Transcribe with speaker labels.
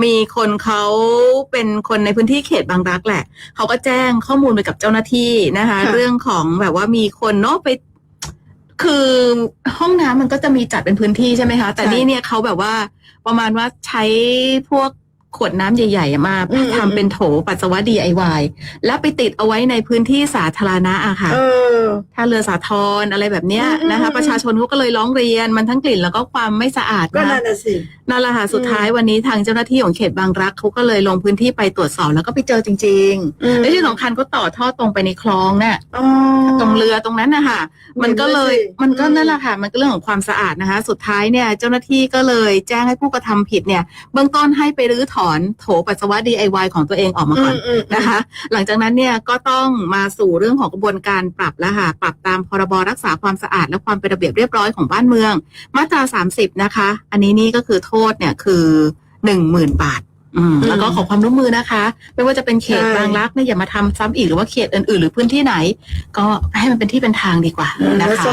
Speaker 1: มีคนเขาเป็นคนในพื้นที่เขตบางรักแหละเขาก็แจ้งข้อมูลไปกับเจ้าหน้าที่นะคะเรื่องของแบบว่ามีคนเนาะไปคือห้องน้ำมันก็จะมีจัดเป็นพื้นที่ใช่ไหมคะแต่นี่เนี่ยเขาแบบว่าประมาณว่าใช้พวกขวดน้ำใหญ่ๆมาทำเป็นโถปัสสาวะ DIY แล้วไปติดเอาไว้ในพื้นที่สาธารณะอะค่ะท่าเรือสาทรอะไรแบบเนี้ยนะคะประชาชนเขาก็เลยร้องเรียนมันทั้งกลิ่นแล้วก็ความไม่สะอาดนะก็นั่นน่ะสินั่นแหละค่ะสุดท้ายวันนี้ทางเจ้าหน้าที่ของเขตบางรักเขาก็เลยลงพื้นที่ไปตรวจสอบแล้วก็ไปเจอจริงๆและที่สำคัญก็ต่อท่อตรงไปในคลองน่ะตรงเรือตรงนั้นนะคะมันก็เลยมันก็นั่นแหละค่ะมันก็เรื่องของความสะอาดนะคะสุดท้ายเนี่ยเจ้าหน้าที่ก็เลยแจ้งให้ผู้กระทำผิดเนี่ยเบื้องต้นให้ไปรื้อถอนโถปัสสาวะ DIY ของตัวเองออกมาก่อนนะคะหลังจากนั้นเนี่ยก็ต้องมาสู่เรื่องของกระบวนการปรับแล้วค่ะปรับตามพรบรักษาความสะอาดและความเป็นระเบียบเรียบร้อยของบ้านเมืองมาตรา30นะคะอันนี้นี่ก็คือโทษเนี่ยคือ 10,000 บาทแล้วก็ขอความร่วมมือนะคะไม่ว่าจะเป็นเขตบางรักเนี่ยอย่ามาทำซ้ำอีกหรือว่าเขตอื่นๆหรือพื้นที่ไหนก็ให้มันเป็นที่เป็นทางดีกว่านะคะ